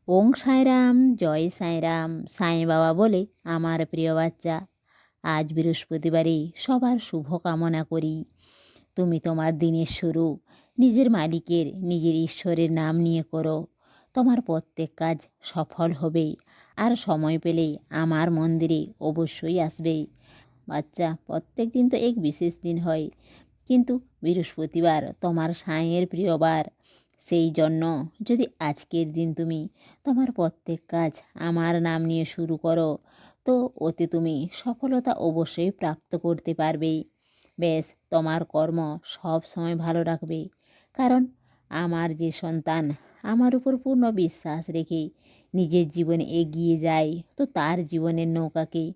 ওং সাইরাম, জয় সাইরাম। সাই বাবা বলে, আমার প্রিয় বাচ্চা, আজ বৃহস্পতিবারে সবার শুভ কামনা করি। তুমি তোমার দিনের শুরু নিজের মালিকের, নিজের ঈশ্বরের নাম নিয়ে করো। তোমার প্রত্যেক কাজ সফল হবে। আর সময় পেলে আমার মন্দিরে অবশ্যই আসবে। বাচ্চা, প্রত্যেক দিন তো এক বিশেষ দিন হয়, কিন্তু বৃহস্পতিবার তোমার সাঁইয়ের প্রিয়বার। সেই জন্য যদি আজকের দিন তুমি তোমার প্রত্যেক কাজ আমার নাম নিয়ে শুরু করো, তো ওতে তুমি সফলতা অবশ্যই প্রাপ্ত করতে পারবে। বেশ, তোমার কর্ম সব সময় ভালো রাখবে। কারণ আমার যে সন্তান আমার উপর পূর্ণ বিশ্বাস রেখে নিজের জীবনে এগিয়ে যায়, তো তার জীবনের নৌকাকে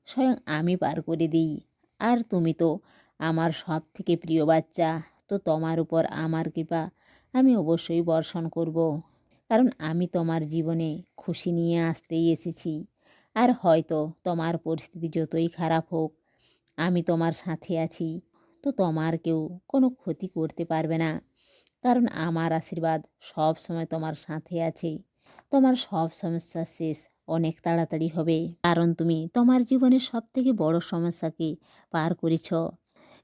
স্বয়ং আমি পার করে দিই। আর তুমি তো আমার সব থেকে প্রিয় বাচ্চা, তো তোমার উপর আমার কৃপা আমি অবশ্যই বর্ষণ করব। কারণ আমি তোমার জীবনে খুশি নিয়ে আসতেই এসেছি। আর হয়তো তোমার পরিস্থিতি যতই খারাপ হোক, আমি তোমার সাথে আছি। তো তোমার কেউ কোনো ক্ষতি করতে পারবে না। কারণ আমার আশীর্বাদ সব সময় তোমার সাথে আছে। তোমার সব সমস্যা শেষ অনেক তাড়াতাড়ি হবে। কারণ তুমি তোমার জীবনের সবথেকে বড় সমস্যাকে পার করেছ।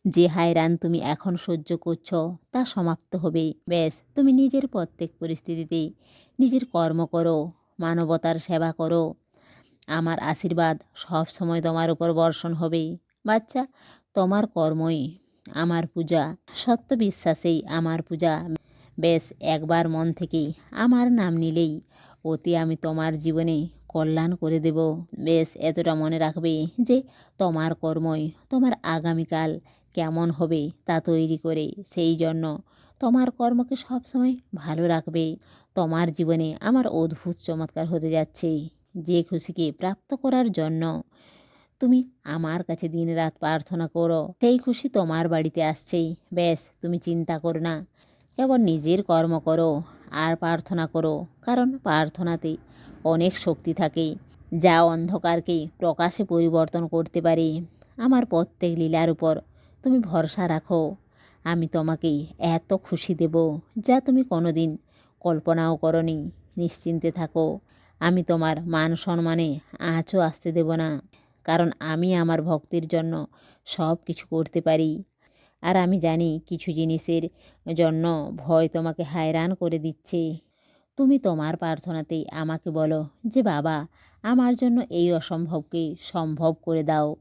যে হায়রান তুমি এখন সহ্য করছো, তা সমাপ্ত হবে। ব্যাস, তুমি নিজের প্রত্যেক পরিস্থিতিতে নিজের কর্ম করো, মানবতার সেবা করো। আমার আশীর্বাদ সব সময় তোমার উপর বর্ষণ হবে। বাচ্চা, তোমার কর্মই আমার পূজা, সত্য বিশ্বাসেই আমার পূজা। বেশ, একবার মন থেকেই আমার নাম নিলেই অতি আমি তোমার জীবনে কল্যাণ করে দেব। বেশ, এতটা মনে রাখবে যে তোমার কর্মই তোমার আগামীকাল কেমন হবে তা তৈরি করে। সেই জন্য তোমার কর্মকে সবসময় ভালো রাখবে। তোমার জীবনে আমার অদ্ভুত চমৎকার হতে যাচ্ছে। যে খুশিকে প্রাপ্ত করার জন্য তুমি আমার কাছে দিনরাত প্রার্থনা করো, সেই খুশি তোমার বাড়িতে আসছেই। ব্যাস, তুমি চিন্তা করো না, কেবল নিজের কর্ম করো আর প্রার্থনা করো। কারণ প্রার্থনাতে অনেক শক্তি থাকে, যা অন্ধকারকে প্রকাশে পরিবর্তন করতে পারে। আমার প্রত্যেক লীলার উপর তুমি ভরসা রাখো। আমি তোমাকে এত খুশি দেব যা তুমি কোনোদিন কল্পনাও করনি। নিশ্চিন্তে থাকো, আমি তোমার মান সম্মানে আঁচও আসতে দেব না। কারণ আমি আমার ভক্তির জন্য সব কিছু করতে পারি। আর আমি জানি কিছু জিনিসের জন্য ভয় তোমাকে হায়রান করে দিচ্ছে। তুমি তোমার প্রার্থনাতেই আমাকে বলো যে বাবা, আমার জন্য এই অসম্ভবকে সম্ভব করে দাও।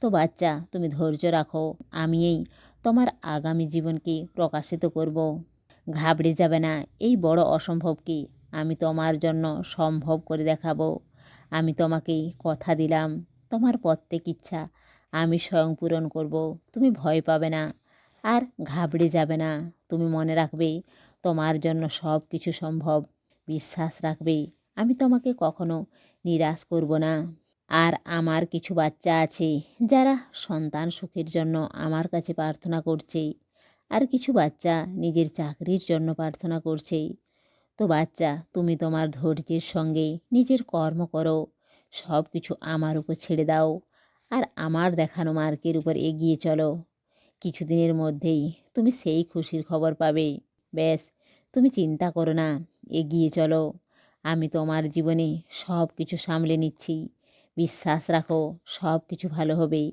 তো বাচ্চা, তুমি ধৈর্য রাখো, আমি এই তোমার আগামী জীবনকে প্রকাশিত করব। ঘাবড়ে যাবে না, এই বড় অসম্ভবকে আমি তোমার জন্য সম্ভব করে দেখাবো। আমি তোমাকে কথা দিলাম, তোমার প্রত্যেক ইচ্ছা আমি স্বয়ং পূরণ করব। তুমি ভয় পাবে না আর ঘাবড়ে যাবে না। তুমি মনে রাখবে তোমার জন্য সব কিছু সম্ভব। বিশ্বাস রাখবে, আমি তোমাকে কখনো নিরাশ করব না। আর আমার কিছু বাচ্চা আছে যারা সন্তান সুখের জন্য আমার কাছে প্রার্থনা করছে। আর কিছু বাচ্চা নিজের চাকরির জন্য প্রার্থনা করছে। তো বাচ্চা, তুমি তোমার ধৈর্যের সঙ্গে নিজের কর্ম করো, সব কিছু আমার উপর ছেড়ে দাও আর আমার দেখানো মার্গের উপর এগিয়ে চলো। কিছুদিনের মধ্যেই তুমি সেই খুশির খবর পাবে। ব্যাস, তুমি চিন্তা করো না, এগিয়ে চলো। আমি তোমার জীবনে সব কিছু সামলে নিচ্ছি। বিশ্বাস রাখো, সব কিছু ভালো হবে।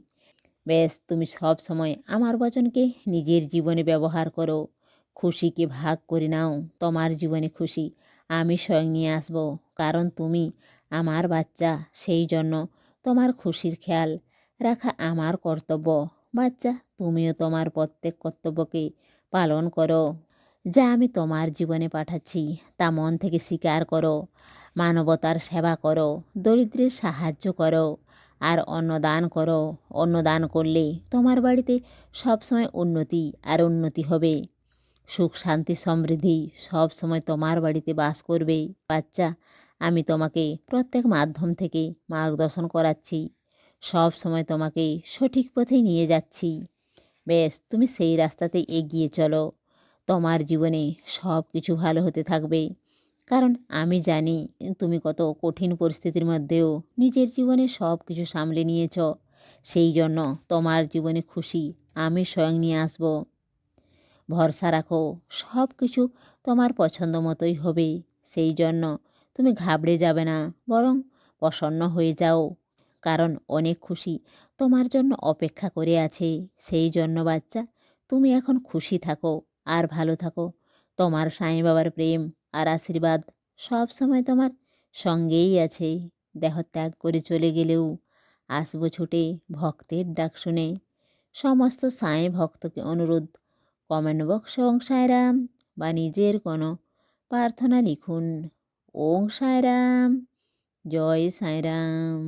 ব্যাস, তুমি সব সময় আমার বচনকে নিজের জীবনে ব্যবহার করো। খুশিকে ভাগ করে নাও। তোমার জীবনে খুশি আমি স্বয়ং নিয়ে আসবো। কারণ তুমি আমার বাচ্চা, সেই জন্য তোমার খুশির খেয়াল রাখা আমার কর্তব্য। বাচ্চা, তুমিও তোমার প্রত্যেক কর্তব্যকে পালন করো। যা আমি তোমার জীবনে পাঠাচ্ছি তা মন থেকে স্বীকার করো। মানবতার সেবা করো, দরিদ্রের সাহায্য করো আর অন্নদান করো। অন্নদান করলে তোমার বাড়িতে সবসময় উন্নতি আর উন্নতি হবে। সুখ শান্তি সমৃদ্ধি সব সময় তোমার বাড়িতে বাস করবে। বাচ্চা, আমি তোমাকে প্রত্যেক মাধ্যম থেকে মার্গদর্শন করাচ্ছি, সব সময় তোমাকে সঠিক পথে নিয়ে যাচ্ছি। বেশ, তুমি সেই রাস্তাতে এগিয়ে চলো। তোমার জীবনে সব কিছু ভালো হতে থাকবে। কারণ আমি জানি তুমি কত কঠিন পরিস্থিতির মধ্যেও নিজের জীবনে সব কিছু সামলে নিয়েছ। সেই জন্য তোমার জীবনে খুশি আমি স্বয়ং নিয়ে আসব। ভরসা রাখো, সব কিছু তোমার পছন্দ মতোই হবে। সেই জন্য তুমি ঘাবড়ে যাবে না, বরং প্রসন্ন হয়ে যাও, কারণ অনেক খুশি তোমার জন্য অপেক্ষা করে আছে। সেই জন্য বাচ্চা, তুমি এখন খুশি থাকো আর ভালো থাকো। তোমার সাঁই বাবার প্রেম আর আশীর্বাদ সব সময় তোমার সঙ্গেই আছে। দেহ ত্যাগ করে চলে গেলেও আসবো ছুটে ভক্তের ডাক শুনে। সমস্ত সাঁই ভক্তকে অনুরোধ, কমেন্ট বক্সে ওং সাঁইরাম বা নিজের কোনো প্রার্থনা লিখুন। ওং সাঁইরাম, জয় সাঁইরাম।